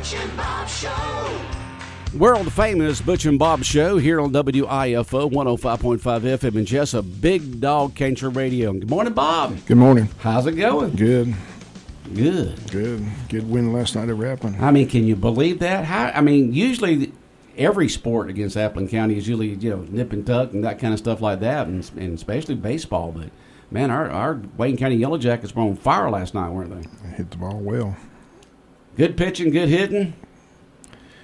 Butch and Bob Show. World famous Butch and Bob Show here on WIFO 105.5 FM in Jesup, Big Dog Country Radio. Good morning, Bob. Good morning. How's it going? Good. Good win last night at Rappin. I mean, can you believe that? Usually every sport against Appleton County is usually, nip and tuck and that kind of stuff like that, and especially baseball. But, man, our Wayne County Yellow Jackets were on fire last night, weren't they? They hit the ball well. Good pitching, good hitting.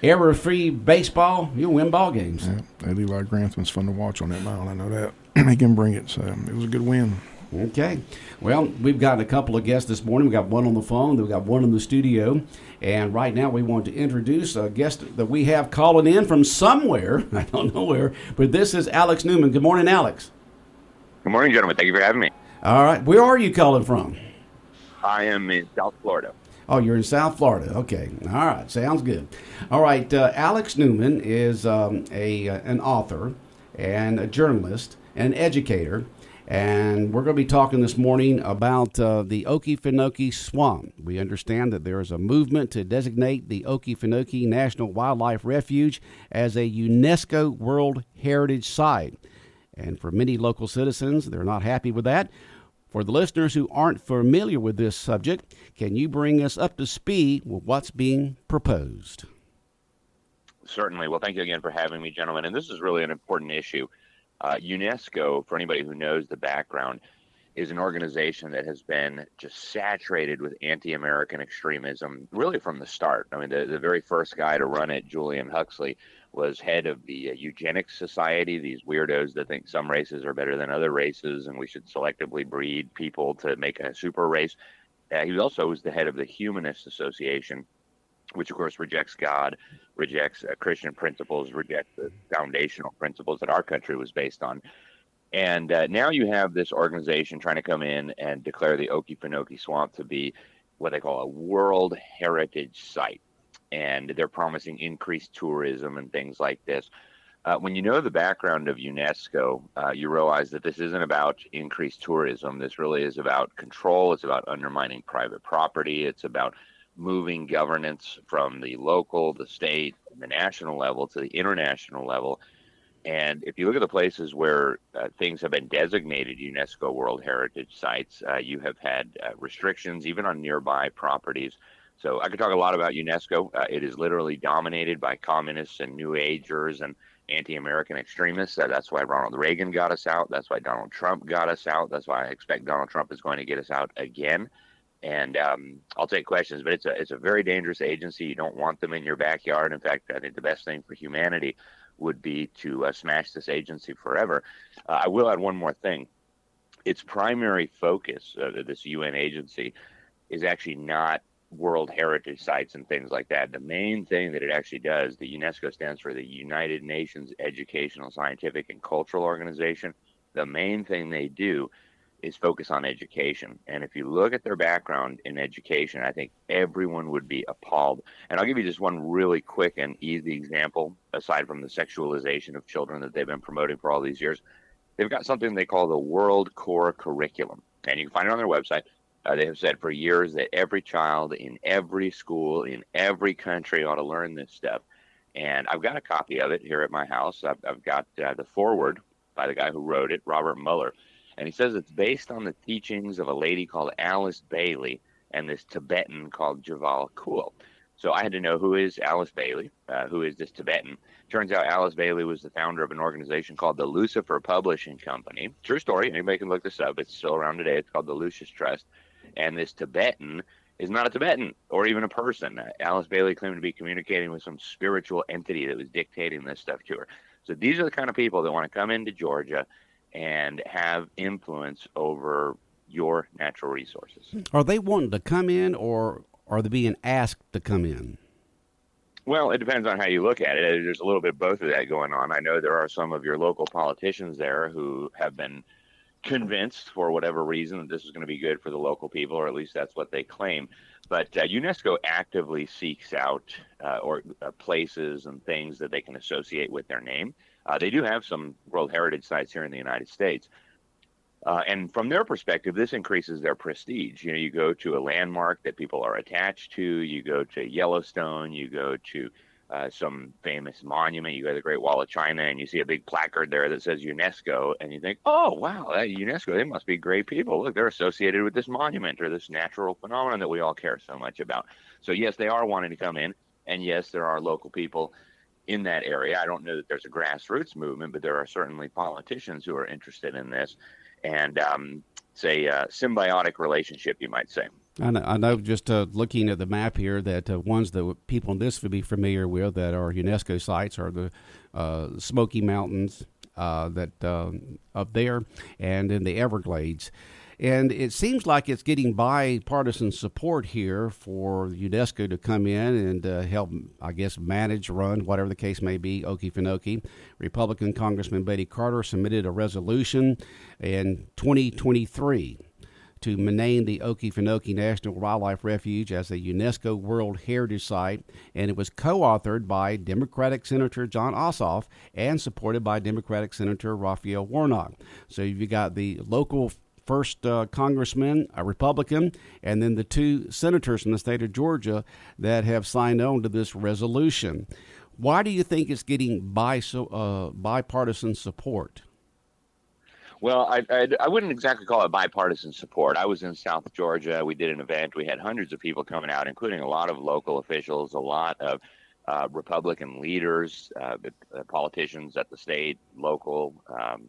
Error-free baseball, you'll win ball games. Yeah, that Eli Grantham's fun to watch on that mound. I know that. He can bring it, so it was a good win. Okay. Well, we've got a couple of guests this morning. We've got one on the phone, then we've got one in the studio. And right now we want to introduce a guest that we have calling in from somewhere. I don't know where, but this is Alex Newman. Good morning, Alex. Good morning, gentlemen. Thank you for having me. All right. Where are you calling from? I am in South Florida. Oh, you're in South Florida. Okay. All right. Sounds good. All right. Alex Newman is an author and a journalist and an educator. And we're going to be talking this morning about the Okefenokee Swamp. We understand that there is a movement to designate the Okefenokee National Wildlife Refuge as a UNESCO World Heritage Site. And for many local citizens, they're not happy with that. For the listeners who aren't familiar with this subject, can you bring us up to speed with what's being proposed? Certainly. Well, thank you again for having me, gentlemen. And this is really an important issue. UNESCO, for anybody who knows the background, is an organization that has been just saturated with anti-American extremism really from the start. I mean, the very first guy to run it, Julian Huxley, was head of the Eugenics Society, these weirdos that think some races are better than other races and we should selectively breed people to make a super race. He also was the head of the Humanist Association, which of course rejects God, rejects Christian principles, rejects the foundational principles that our country was based on. And now you have this organization trying to come in and declare the Okefenokee Swamp to be what they call a World Heritage Site. And they're promising increased tourism and things like this. When you know the background of UNESCO, you realize that this isn't about increased tourism. This really is about control. It's about undermining private property. It's about moving governance from the local, the state, and the national level to the international level. And if you look at the places where things have been designated UNESCO World Heritage Sites, you have had restrictions even on nearby properties. So I could talk a lot about UNESCO. It is literally dominated by communists and New Agers and anti-American extremists. That's why Ronald Reagan got us out. That's why Donald Trump got us out. That's why I expect Donald Trump is going to get us out again. And I'll take questions, but it's a very dangerous agency. You don't want them in your backyard. In fact, I think the best thing for humanity would be to smash this agency forever. I will add one more thing. Its primary focus, this UN agency, is actually not World Heritage Sites and things like that. The main thing that it actually does, the UNESCO stands for the United Nations Educational, Scientific, and Cultural Organization. The main thing they do is focus on education. And if you look at their background in education, I think everyone would be appalled. And I'll give you just one really quick and easy example, aside from the sexualization of children that they've been promoting for all these years. They've got something they call the World Core Curriculum. And you can find it on their website. They have said for years that every child in every school in every country ought to learn this stuff. And I've got a copy of it here at my house. I've got the foreword by the guy who wrote it, Robert Mueller. And he says it's based on the teachings of a lady called Alice Bailey and this Tibetan called Javal Kul. So I had to know, who is Alice Bailey? Who is this Tibetan? Turns out Alice Bailey was the founder of an organization called the Lucifer Publishing Company. True story. Anybody can look this up. It's still around today. It's called the Lucis Trust. And this Tibetan is not a Tibetan or even a person. Alice Bailey claimed to be communicating with some spiritual entity that was dictating this stuff to her. So these are the kind of people that want to come into Georgia and have influence over your natural resources. Are they wanting to come in, or are they being asked to come in? Well, it depends on how you look at it. There's a little bit of both of that going on. I know there are some of your local politicians there who have been convinced for whatever reason that this is going to be good for the local people, or at least that's what they claim. But UNESCO actively seeks out places and things that they can associate with their name. They do have some World Heritage Sites here in the United States. And from their perspective, this increases their prestige. You know, you go to a landmark that people are attached to, you go to Yellowstone, you go to some famous monument, you go to the Great Wall of China, and you see a big placard there that says UNESCO, and you think, oh, wow, UNESCO, they must be great people. Look, they're associated with this monument or this natural phenomenon that we all care so much about. So, yes, they are wanting to come in, and yes, there are local people in that area. I don't know that there's a grassroots movement, but there are certainly politicians who are interested in this. And it's a symbiotic relationship, you might say. I know just looking at the map here that ones that people in this would be familiar with that are UNESCO sites are the Smoky Mountains that up there and in the Everglades. And it seems like it's getting bipartisan support here for UNESCO to come in and help, I guess, manage, run, whatever the case may be, Okefenokee. Republican Congressman Betty Carter submitted a resolution in 2023 to name the Okefenokee National Wildlife Refuge as a UNESCO World Heritage Site, and it was co-authored by Democratic Senator John Ossoff and supported by Democratic Senator Raphael Warnock. So you've got the local first congressman, a Republican, and then the two senators from the state of Georgia that have signed on to this resolution. Why do you think it's getting bipartisan support? Well, I wouldn't exactly call it bipartisan support. I was in South Georgia. We did an event. We had hundreds of people coming out, including a lot of local officials, a lot of Republican leaders, politicians at the state, local,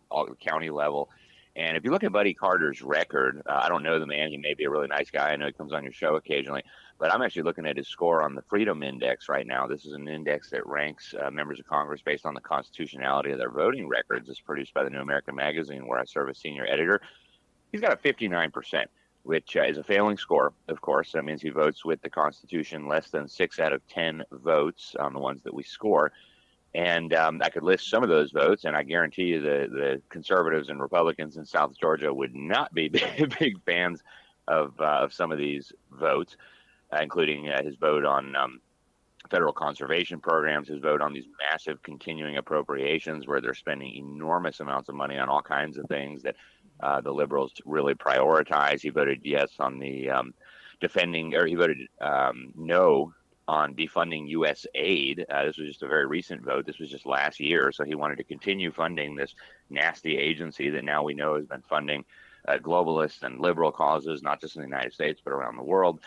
all county level. And if you look at Buddy Carter's record, I don't know the man. He may be a really nice guy. I know he comes on your show occasionally. But I'm actually looking at his score on the Freedom Index right now. This is an index that ranks members of Congress based on the constitutionality of their voting records. It's produced by the New American Magazine, where I serve as senior editor. He's got a 59%, which is a failing score, of course. That means he votes with the Constitution less than 6 out of 10 votes on the ones that we score. And I could list some of those votes, and I guarantee you the conservatives and Republicans in South Georgia would not be big fans of some of these votes, including his vote on federal conservation programs, his vote on these massive continuing appropriations where they're spending enormous amounts of money on all kinds of things that the liberals really prioritize. He voted yes on the he voted no on defunding U.S. aid. This was just a very recent vote. This was just last year. So he wanted to continue funding this nasty agency that now we know has been funding globalist and liberal causes, not just in the United States, but around the world.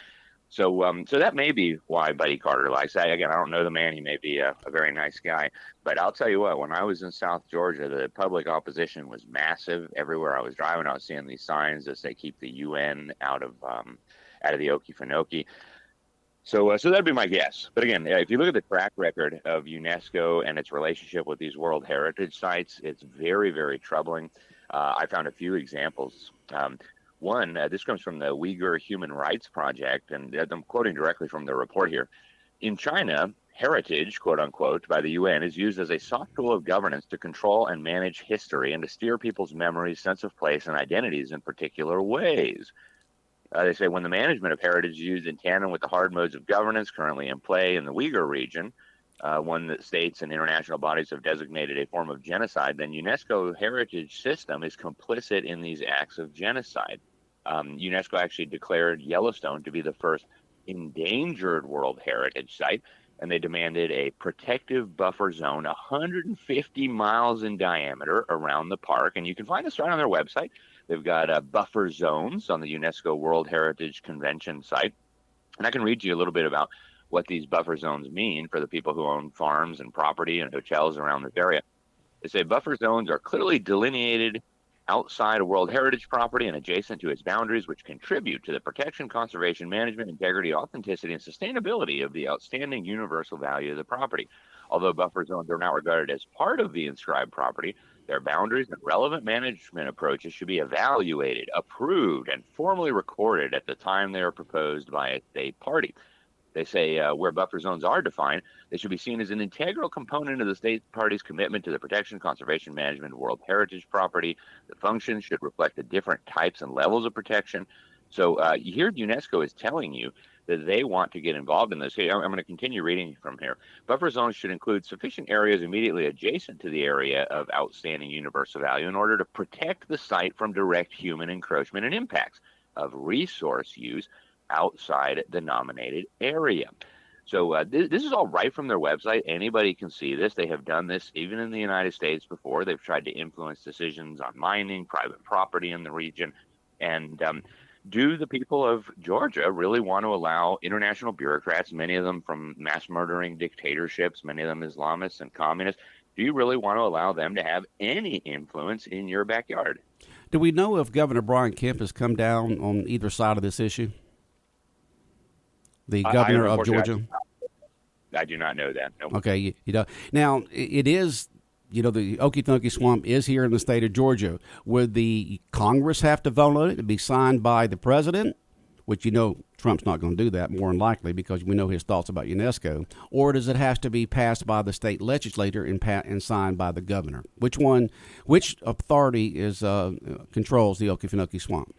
So so that may be why Buddy Carter likes that. Again, I don't know the man. He may be a very nice guy. But I'll tell you what, when I was in South Georgia, the public opposition was massive. Everywhere I was driving, I was seeing these signs that say keep the UN out of the Okefenokee. So that'd be my guess. But again, if you look at the track record of UNESCO and its relationship with these World Heritage Sites, it's very, very troubling. I found a few examples. One, this comes from the Uyghur Human Rights Project, and I'm quoting directly from the report here. In China, heritage, quote unquote, by the UN is used as a soft tool of governance to control and manage history and to steer people's memories, sense of place, and identities in particular ways. They say when the management of heritage is used in tandem with the hard modes of governance currently in play in the Uyghur region, one that states and international bodies have designated a form of genocide, then UNESCO heritage system is complicit in these acts of genocide. UNESCO actually declared Yellowstone to be the first endangered World Heritage Site, and they demanded a protective buffer zone 150 miles in diameter around the park. And you can find this right on their website. They've got buffer zones on the UNESCO World Heritage Convention site. And I can read to you a little bit about what these buffer zones mean for the people who own farms and property and hotels around this area. They say buffer zones are clearly delineated outside of World Heritage property and adjacent to its boundaries, which contribute to the protection, conservation, management, integrity, authenticity, and sustainability of the outstanding universal value of the property. Although buffer zones are not regarded as part of the inscribed property, their boundaries and relevant management approaches should be evaluated, approved, and formally recorded at the time they are proposed by a state party. They say where buffer zones are defined, they should be seen as an integral component of the state party's commitment to the protection, conservation, management of World Heritage property. The function should reflect the different types and levels of protection. So here UNESCO is telling you that they want to get involved in this. Hey, I'm going to continue reading from here. Buffer zones should include sufficient areas immediately adjacent to the area of outstanding universal value in order to protect the site from direct human encroachment and impacts of resource use outside the nominated area. So this is all right from their website. Anybody can see this. They have done this even in the United States before. They've tried to influence decisions on mining, private property in the region. And do the people of Georgia really want to allow international bureaucrats, many of them from mass murdering dictatorships, many of them Islamists and communists, do you really want to allow them to have any influence in your backyard? Do we know if Governor Brian Kemp has come down on either side of this issue? The governor of Georgia? I do not know that. Nope. Okay, you know. Now, it is, the Okefenokee Swamp is here in the state of Georgia. Would the Congress have to vote on it to be signed by the president? Which, Trump's not going to do that, more than likely, because we know his thoughts about UNESCO. Or does it have to be passed by the state legislature and signed by the governor? Which authority controls the Okefenokee Swamp?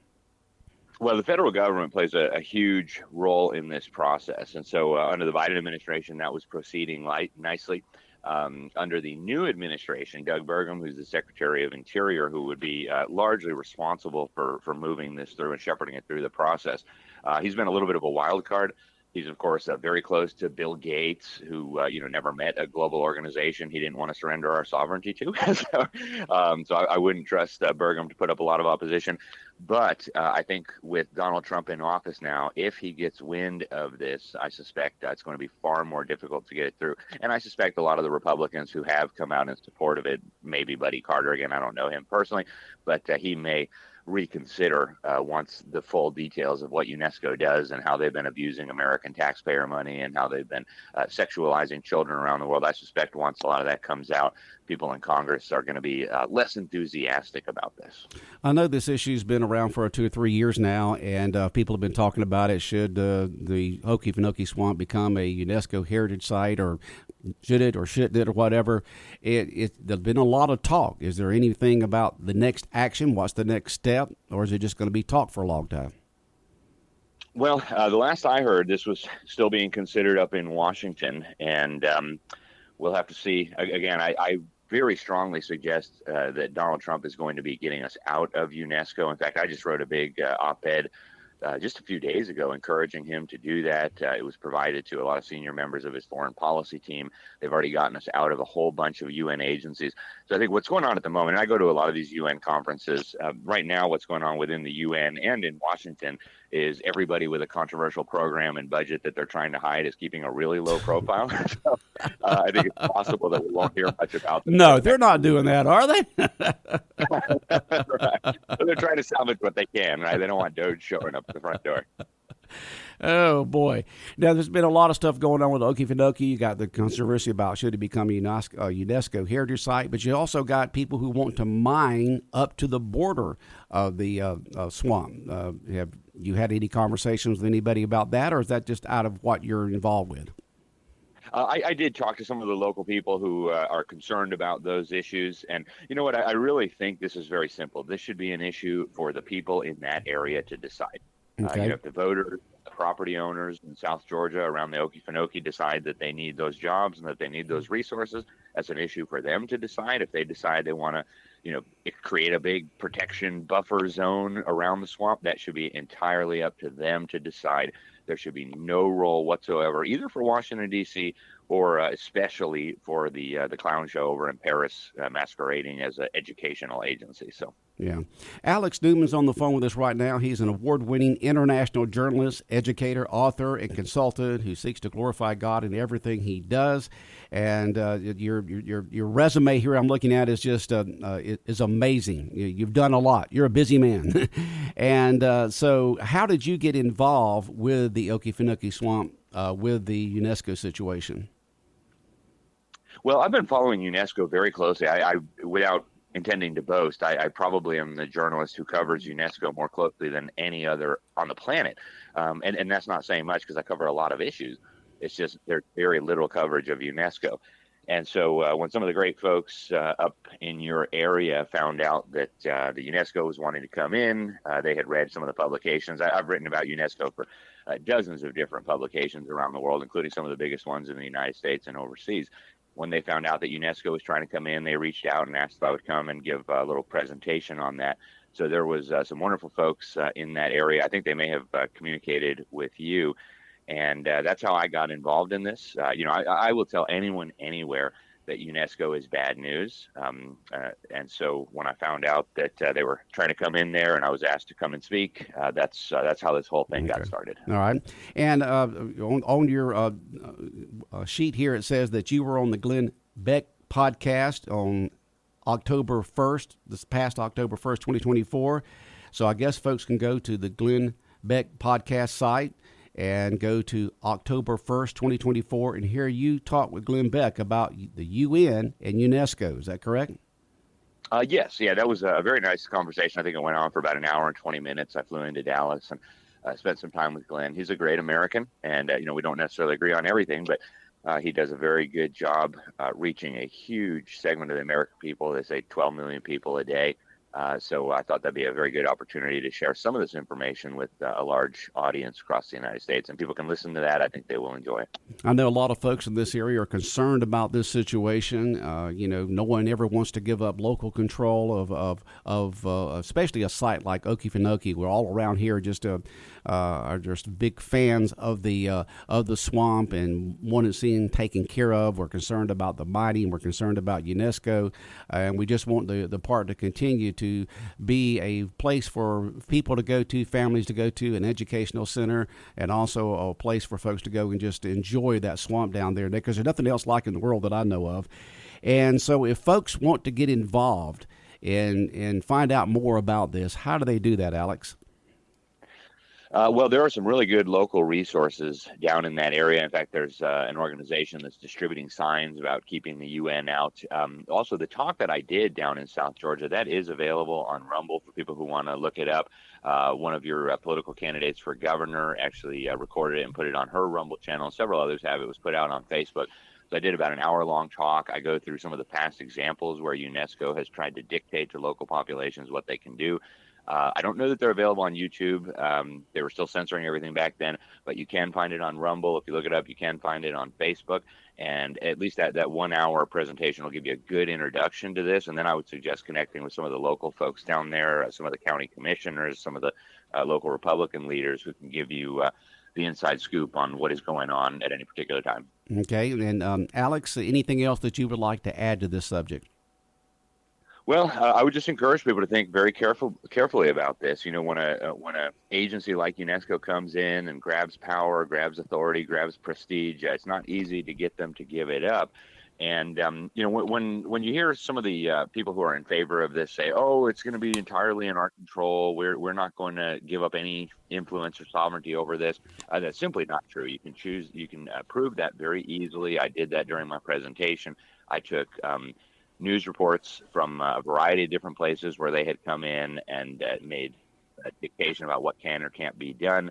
Well, the federal government plays a huge role in this process. And so under the Biden administration, that was proceeding nicely. Under the new administration, Doug Burgum, who's the Secretary of Interior, who would be largely responsible for moving this through and shepherding it through the process, he's been a little bit of a wild card. He's, of course, very close to Bill Gates, who, never met a global organization he didn't want to surrender our sovereignty to. So I wouldn't trust Burgum to put up a lot of opposition. But I think with Donald Trump in office now, if he gets wind of this, I suspect it's going to be far more difficult to get it through. And I suspect a lot of the Republicans who have come out in support of it, maybe Buddy Carter, again, I don't know him personally, but he may reconsider once the full details of what UNESCO does and how they've been abusing American taxpayer money and how they've been sexualizing children around the world. I suspect once a lot of that comes out, people in Congress are going to be less enthusiastic about this. I know this issue's been around for 2 or 3 years now, and people have been talking about it. Should the Okefenokee Swamp become a UNESCO heritage site, or should it or shouldn't it, or whatever? There's been a lot of talk. Is there anything about the next action? What's the next step? Or is it just going to be talk for a long time? Well, the last I heard, this was still being considered up in Washington, and we'll have to see. Again, I very strongly suggest that Donald Trump is going to be getting us out of UNESCO. In fact, I just wrote a big op-ed just a few days ago encouraging him to do that. It was provided to a lot of senior members of his foreign policy team. They've already gotten us out of a whole bunch of UN agencies. So I think what's going on at the moment, and I go to a lot of these UN conferences, right now what's going on within the UN and in Washington is everybody with a controversial program and budget that they're trying to hide is keeping a really low profile. So I think it's possible that we won't hear much about them. No, they're not doing that, are they? Right. So they're trying to salvage what they can, right? They don't want Doge showing up at the front door. Oh, boy. Now, there's been a lot of stuff going on with Okefenokee. You got the controversy about should it become a UNESCO heritage site, but you also got people who want to mine up to the border of the swamp. Have you had any conversations with anybody about that, or is that just out of what you're involved with? I did talk to some of the local people who are concerned about those issues. And you know what? I really think this is very simple. This should be an issue for the people in that area to decide. Okay. If the voters, the property owners in South Georgia around the Okefenokee decide that they need those jobs and that they need those resources, that's an issue for them to decide. If they decide they want to, create a big protection buffer zone around the swamp, that should be entirely up to them to decide. There should be no role whatsoever, either for Washington, D.C., or especially for the clown show over in Paris masquerading as an educational agency. So. Yeah. Alex Newman's on the phone with us right now. He's an award-winning international journalist, educator, author, and consultant who seeks to glorify God in everything he does. And your resume here I'm looking at is just is amazing. You've done a lot. You're a busy man. And so how did you get involved with the Okefenokee Swamp with the UNESCO situation? Well, I've been following UNESCO very closely. I without intending to boast, I probably am the journalist who covers UNESCO more closely than any other on the planet. And that's not saying much because I cover a lot of issues. It's just there's very little coverage of UNESCO. And so when some of the great folks up in your area found out that the UNESCO was wanting to come in, they had read some of the publications. I've written about UNESCO for dozens of different publications around the world, including some of the biggest ones in the United States and overseas. When they found out that UNESCO was trying to come in, they reached out and asked if I would come and give a little presentation on that. So there was some wonderful folks in that area. I think they may have communicated with you. And that's how I got involved in this. I will tell anyone anywhere that UNESCO is bad news. And so when I found out that they were trying to come in there and I was asked to come and speak, that's how this whole thing got started. All right. And on your sheet here, it says that you were on the Glenn Beck podcast on October 1st, this past October 1st, 2024. So I guess folks can go to the Glenn Beck podcast site and go to October 1st, 2024, and hear you talk with Glenn Beck about the UN and UNESCO. Is that correct? Yes. Yeah, that was a very nice conversation. I think it went on for about an hour and 20 minutes. I flew into Dallas and spent some time with Glenn. He's a great American, and, we don't necessarily agree on everything, but he does a very good job reaching a huge segment of the American people. They say 12 million people a day. So I thought that'd be a very good opportunity to share some of this information with a large audience across the United States, and people can listen to that. I think they will enjoy it. I know a lot of folks in this area are concerned about this situation. No one ever wants to give up local control of especially a site like Okefenokee. We're all around here are just big fans of the swamp and want to see it taken care of. We're concerned about the mighty, and we're concerned about UNESCO, and we just want the park to continue to be a place for people to go to, families to go to, an educational center, and also a place for folks to go and just enjoy that swamp down there, because there's nothing else like it in the world that I know of. And so if folks want to get involved and find out more about this, how do they do that, Alex? Well, there are some really good local resources down in that area. In fact, there's an organization that's distributing signs about keeping the UN out. Also, the talk that I did down in South Georgia, that is available on Rumble for people who want to look it up. One of your political candidates for governor actually recorded it and put it on her Rumble channel. Several others have. It was put out on Facebook. So I did about an hour-long talk. I go through some of the past examples where UNESCO has tried to dictate to local populations what they can do. I don't know that they're available on YouTube. They were still censoring everything back then, but you can find it on Rumble. If you look it up, you can find it on Facebook. And at least that 1 hour presentation will give you a good introduction to this. And then I would suggest connecting with some of the local folks down there, some of the county commissioners, some of the local Republican leaders who can give you the inside scoop on what is going on at any particular time. Okay. And Alex, anything else that you would like to add to this subject? Well, I would just encourage people to think very carefully about this. When a agency like UNESCO comes in and grabs power, grabs authority, grabs prestige, it's not easy to get them to give it up. And when you hear some of the people who are in favor of this say, "Oh, it's going to be entirely in our control. We're not going to give up any influence or sovereignty over this," that's simply not true. You can prove that very easily. I did that during my presentation. I took news reports from a variety of different places where they had come in and made a dictation about what can or can't be done.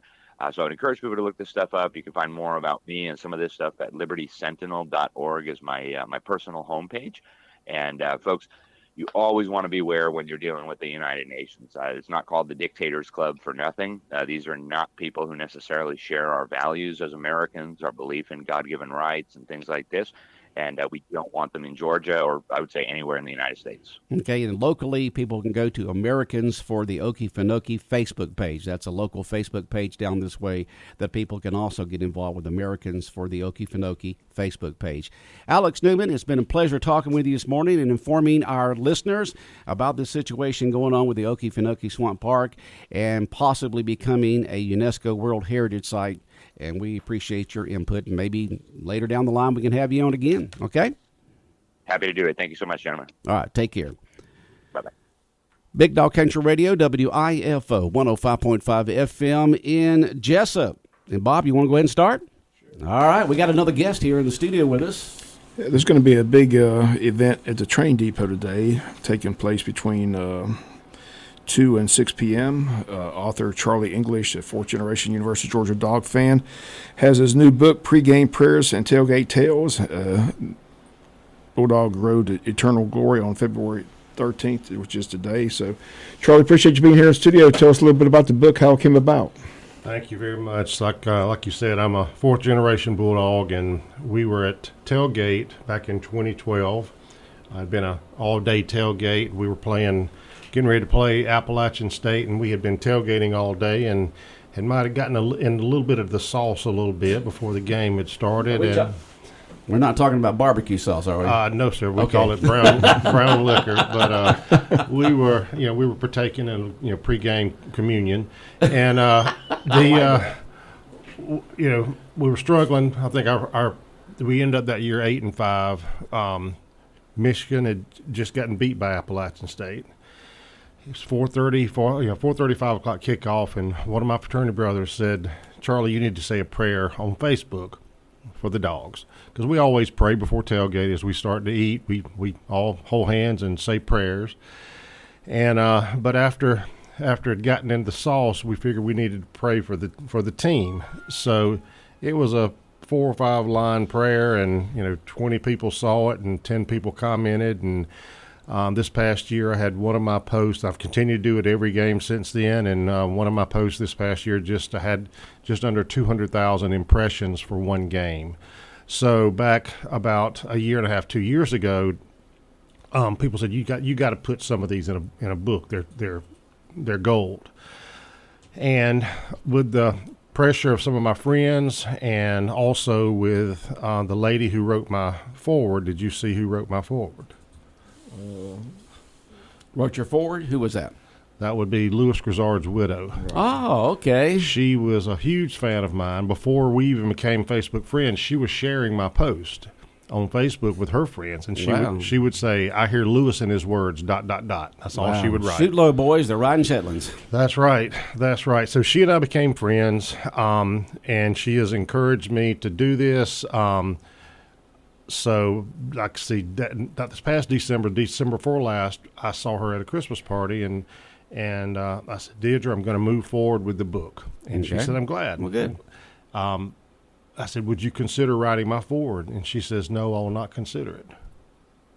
So I would encourage people to look this stuff up. You can find more about me and some of this stuff at libertysentinel.org is my personal homepage. And folks, you always want to beware when you're dealing with the United Nations. It's not called the Dictators Club for nothing. These are not people who necessarily share our values as Americans, our belief in God-given rights and things like this. And we don't want them in Georgia, or I would say anywhere in the United States. Okay, and locally, people can go to Americans for the Okefenokee Facebook page. That's a local Facebook page down this way that people can also get involved with. Americans for the Okefenokee Facebook page. Alex Newman, it's been a pleasure talking with you this morning and informing our listeners about the situation going on with the Okefenokee Swamp Park and possibly becoming a UNESCO World Heritage Site. And we appreciate your input, and maybe later down the line we can have you on again, okay? Happy to do it. Thank you so much, gentlemen. All right, take care. Bye-bye. Big Dog Country Radio, WIFO, 105.5 FM in Jesup. And Bob, you want to go ahead and start? Sure. All right, we got another guest here in the studio with us. Yeah, there's going to be a big event at the train depot today, taking place between 2 and 6 p.m. Author Charlie English, a fourth-generation University of Georgia dog fan, has his new book, Pregame Prayers and Tailgate Tales. Bulldog Road to Eternal Glory on February 13th, which is today. So, Charlie, appreciate you being here in the studio. Tell us a little bit about the book, how it came about. Thank you very much. Like you said, I'm a fourth-generation Bulldog, and we were at Tailgate back in 2012. I'd been an all-day tailgate. We were getting ready to play Appalachian State, and we had been tailgating all day, and might have gotten in a little bit of the sauce a little bit before the game had started. We're not talking about barbecue sauce, are we? No, sir. We call it brown liquor. But we were partaking in pregame communion, and we were struggling. I think we ended up that year 8-5. Michigan had just gotten beat by Appalachian State. It was 4:30, 5 o'clock kickoff, and one of my fraternity brothers said, "Charlie, you need to say a prayer on Facebook for the dogs," because we always pray before tailgate as we start to eat. We all hold hands and say prayers, and but after it had gotten into the sauce, we figured we needed to pray for the team. So it was a 4 or 5 line prayer, and 20 people saw it and 10 people commented, and this past year I had one of my posts. I've continued to do it every game since then, and one of my posts this past year had just under 200,000 impressions for one game. So back about a year and a half, 2 years ago, people said you got to put some of these in a book. They're gold. And with the pressure of some of my friends, and also with the lady who wrote my foreword. Did you see who wrote my foreword? Wrote your forward? Who was that? That would be Louis Grizzard's widow. Oh, okay. She was a huge fan of mine. Before we even became Facebook friends, she was sharing my post on Facebook with her friends, and she would say, "I hear Louis in his words, ... That's all she would write. Shoot low, boys. They're riding Shetlands. That's right. So she and I became friends, and she has encouraged me to do this. So, like, see, that this past December before last, I saw her at a Christmas party, and I said, "Deidre, I'm going to move forward with the book." And she said, "I'm glad." Well, good. I said, "Would you consider writing my foreword?" And she says, "No, I will not consider it.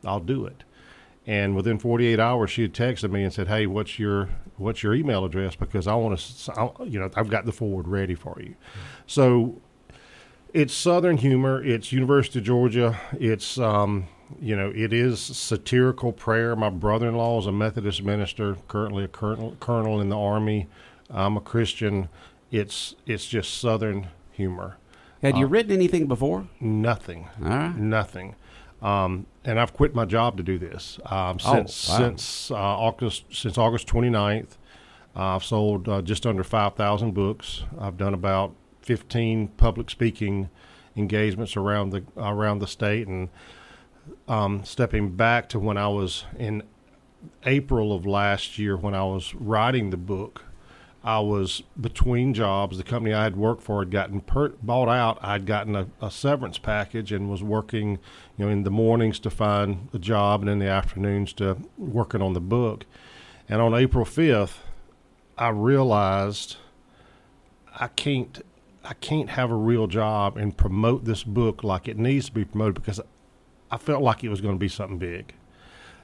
I'll do it." And within 48 hours, she had texted me and said, "Hey, what's your email address? Because I want to, I've got the foreword ready for you." So it's Southern humor. It's University of Georgia. It's, it is satirical prayer. My brother-in-law is a Methodist minister, currently a colonel in the Army. I'm a Christian. It's just Southern humor. Had you written anything before? Nothing. All right. Nothing. And I've quit my job to do this. Since August 29th, I've sold just under 5,000 books. I've done about 15 public speaking engagements around the state, and stepping back to when I was in April of last year, when I was writing the book, I was between jobs. The company I had worked for had gotten bought out. I'd gotten a severance package and was working, in the mornings to find a job, and in the afternoons to working on the book. And on April 5th, I realized I can't have a real job and promote this book like it needs to be promoted, because I felt like it was going to be something big.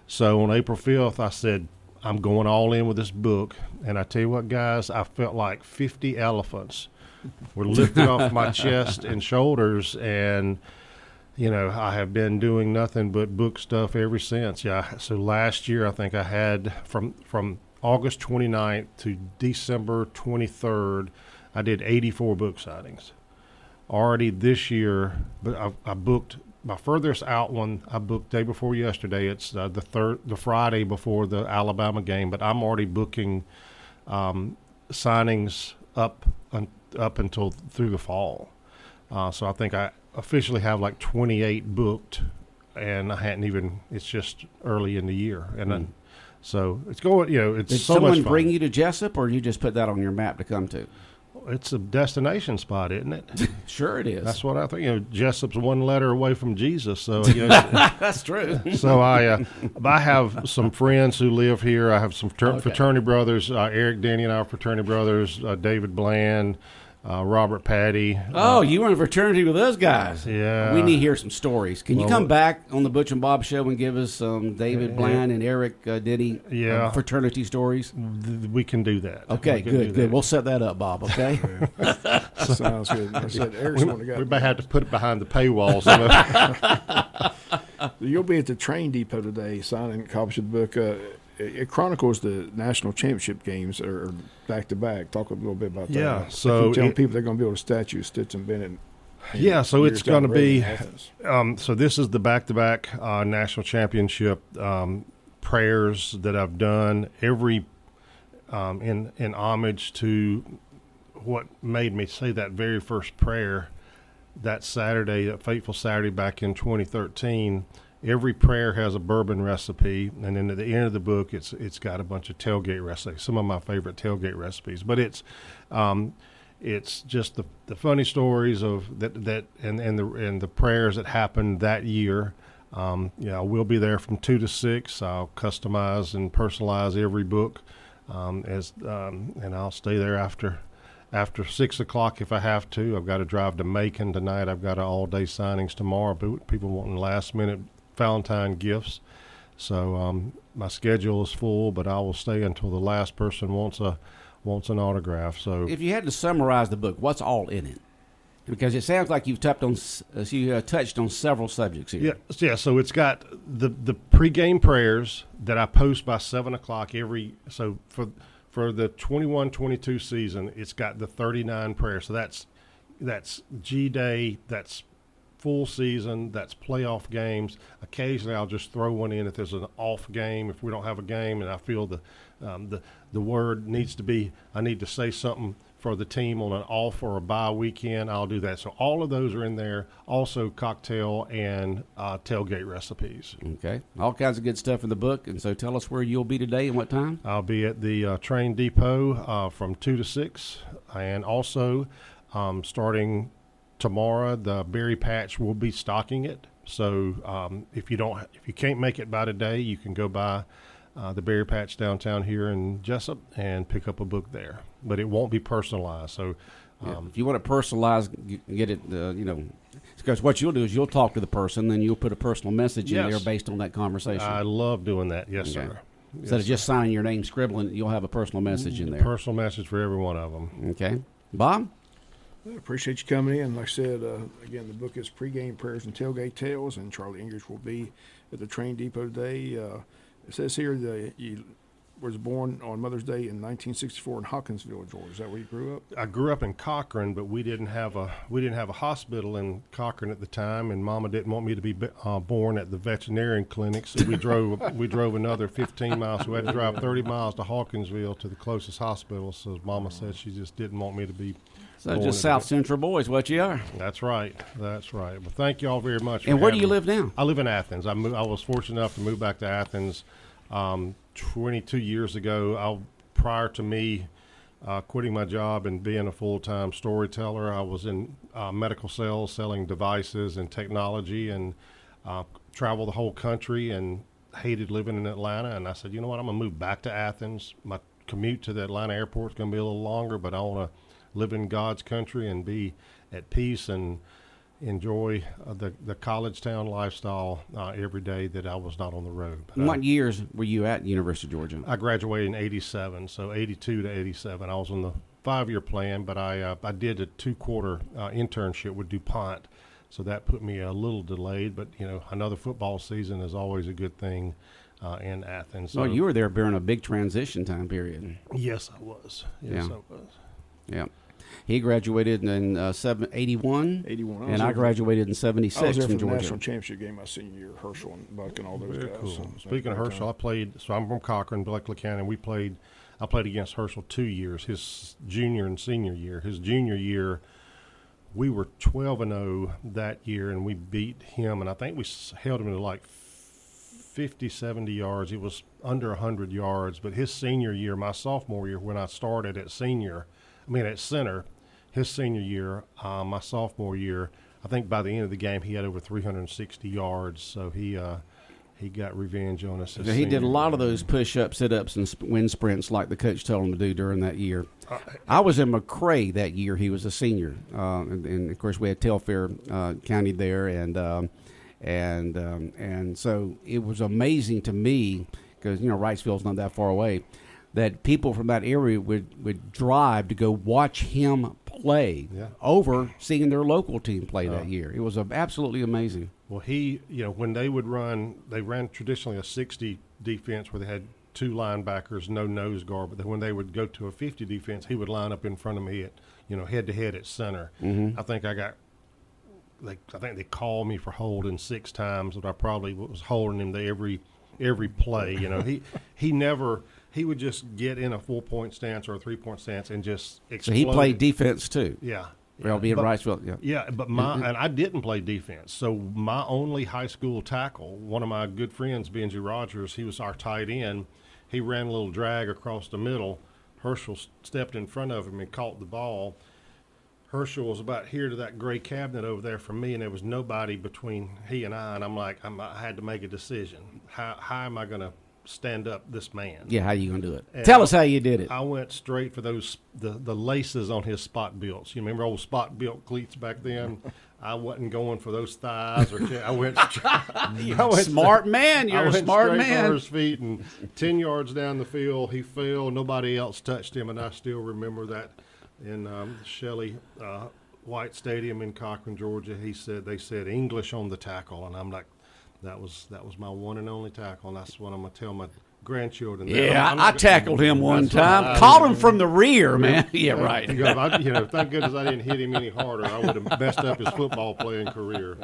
So on April 5th, I said, I'm going all in with this book. And I tell you what, guys, I felt like 50 elephants were lifted off my chest and shoulders. And, I have been doing nothing but book stuff ever since. Yeah. So last year, I think I had from August 29th to December 23rd, I did 84 book signings. Already this year, but I booked my furthest out one. I booked day before yesterday. It's the Friday before the Alabama game. But I'm already booking signings up until through the fall. So I think I officially have like 28 booked, and I hadn't even. It's just early in the year, and then, so it's going. It's Did so much fun. someone bring you to Jesup, or you just put that on your map to come to? It's a destination spot, isn't it? Sure it is. That's what I think. Jesup's one letter away from Jesus, so that's true. So I have some friends who live here. I have some fraternity brothers. Eric, Danny, and I are fraternity brothers. David Bland, Robert Patty. Oh, you were in a fraternity with those guys. Yeah. We need to hear some stories. Can you come back on the Butch and Bob show and give us some David Bland and Eric Denny fraternity stories? We can do that. Okay, good. We'll set that up, Bob, okay? Sounds good. I said, Eric's one we might have to put it behind the paywall. You'll be at the train depot today signing copies of the book. It chronicles the national championship games or back to back. Talk a little bit about that. Yeah, so telling people they're going to be able to statue Stetson Bennett. Yeah, so it's going to be. So this is the back to back national championship prayers that I've done every in homage to what made me say that very first prayer that Saturday, that fateful Saturday back in 2013. Every prayer has a bourbon recipe, and then at the end of the book, it's got a bunch of tailgate recipes. Some of my favorite tailgate recipes, but it's just the funny stories of that and the prayers that happened that year. We'll be there from 2 to 6. I'll customize and personalize every book, and I'll stay there after 6 o'clock if I have to. I've got to drive to Macon tonight. I've got all day signings tomorrow. People wanting last minute Valentine gifts, so my schedule is full, but I will stay until the last person wants an autograph. So, if you had to summarize the book, what's all in it? Because it sounds like you've touched on several subjects here. Yeah. So it's got the pregame prayers that I post by 7 o'clock every. So for the 21-22 season, it's got the 39 prayers. So that's G Day. That's full season, that's playoff games. Occasionally I'll just throw one in if there's an off game, if we don't have a game and I feel the word needs to be, I need to say something for the team on an off or a bye weekend, I'll do that. So all of those are in there. Also cocktail and tailgate recipes. Okay. All kinds of good stuff in the book. And so tell us where you'll be today and what time. I'll be at the train depot from 2 to 6. And also starting tomorrow, the berry patch will be stocking it. So if you can't make it by today, you can go by the berry patch downtown here in Jesup and pick up a book there. But it won't be personalized. So if you want to personalize, get it. Because what you'll do is you'll talk to the person, then you'll put a personal message in there based on that conversation. I love doing that. Yes, okay. Sir. Instead of just signing your name, scribbling, you'll have a personal message in there. Personal message for every one of them. Okay, Bob. I appreciate you coming in. Like I said, again, the book is Pregame Prayers and Tailgate Tales, and Charlie English will be at the train depot today. It says here that you was born on Mother's Day in 1964 in Hawkinsville, Georgia. Is that where you grew up? I grew up in Cochran, but we didn't have a hospital in Cochran at the time, and Mama didn't want me to be born at the veterinarian clinic, so we drove another 15 miles. We had to drive 30 miles to Hawkinsville to the closest hospital. So Mama said she just didn't want me to be. So just South Central boys, what you are. That's right. Well, thank you all very much. And where do you live now? I live in Athens. I was fortunate enough to move back to Athens 22 years ago. Prior to me quitting my job and being a full-time storyteller, I was in medical sales, selling devices and technology, and traveled the whole country and hated living in Atlanta. And I said, you know what, I'm going to move back to Athens. My commute to the Atlanta airport is going to be a little longer, but I want to live in God's country and be at peace and enjoy the college town lifestyle every day that I was not on the road. But what years were you at University of Georgia? I graduated in 87, so 82 to 87. I was on the 5-year plan, but I did a 2-quarter internship with DuPont, so that put me a little delayed. But, another football season is always a good thing in Athens. So, well, you were there during a big transition time period. Yes, I was. Yes, I was. Yeah. He graduated in 81, and I graduated in 76 I was there from for the Georgia. National Championship game my senior year, Herschel and Buck and all those Very guys. cool. So Speaking of Herschel, I'm from Cochran, Bleckley County, and I played against Herschel 2 years, his junior and senior year. His junior year, we were 12-0 that year, and we beat him, and I think we held him to like 50, 70 yards. It was under 100 yards, but his senior year, my sophomore year, when I started at center, his senior year, my sophomore year, I think by the end of the game he had over 360 yards. So he he got revenge on us. He did a lot of those push-ups, sit-ups, and wind sprints like the coach told him to do during that year. I was in McRae that year. He was a senior, and of course we had Telfair County there, and so it was amazing to me because Wrightsville's not that far away, that people from that area would drive to go watch him play over seeing their local team play that year. It was absolutely amazing. Well, when they would run, they ran traditionally a 60 defense where they had 2 linebackers, no nose guard. But then when they would go to a 50 defense, he would line up in front of me at, head to head at center. Mm-hmm. I think they called me for holding 6 times, but I probably was holding him to every play. He would just get in a 4-point stance or a 3-point stance and just explode. So he played defense too. Yeah. Well, being Wrightsville, yeah, but and I didn't play defense. So my only high school tackle, one of my good friends, Benji Rogers, he was our tight end. He ran a little drag across the middle. Herschel stepped in front of him and caught the ball. Herschel was about here to that gray cabinet over there from me, and there was nobody between he and I. And I'm like, I had to make a decision. How am I going to stand up this man? Yeah, how you going to do it? And tell us how you did it. I went straight for those the laces on his spot belts. You remember old spot belt cleats back then? I wasn't going for those thighs or I went smart man. You're a smart man. For his feet, and 10 yards down the field, he fell. Nobody else touched him, and I still remember that in Shelley White Stadium in Cochran, Georgia. They said English on the tackle, and I'm like, that was my one and only tackle, and that's what I'm gonna tell my grandchildren. Yeah, I tackled him one time. Caught him from the rear, man. Yeah, right. Thank goodness I didn't hit him any harder. I would have messed up his football playing career.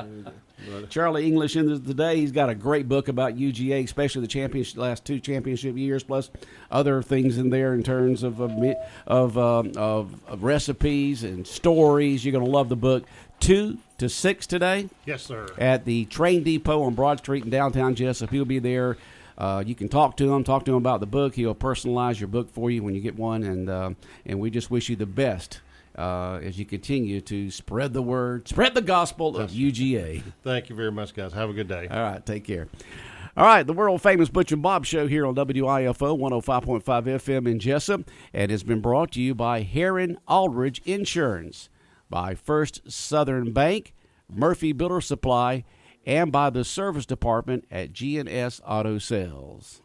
Charlie English in today. He's got a great book about UGA, especially the last 2 championship years, plus other things in there in terms of recipes and stories. You're gonna love the book. 2 to 6 today. Yes, sir. At the Train Depot on Broad Street in downtown Jesup. He'll be there. You can talk to him about the book. He'll personalize your book for you when you get one, and we just wish you the best as you continue to spread the word, spread the gospel of UGA. Thank you very much, guys. Have a good day. All right, take care. All right, the world-famous Butch and Bob Show here on WIFO 105.5 FM in Jesup, and has been brought to you by Heron Aldridge Insurance, by First Southern Bank, Murphy Builder Supply, and by the Service Department at G&S Auto Sales.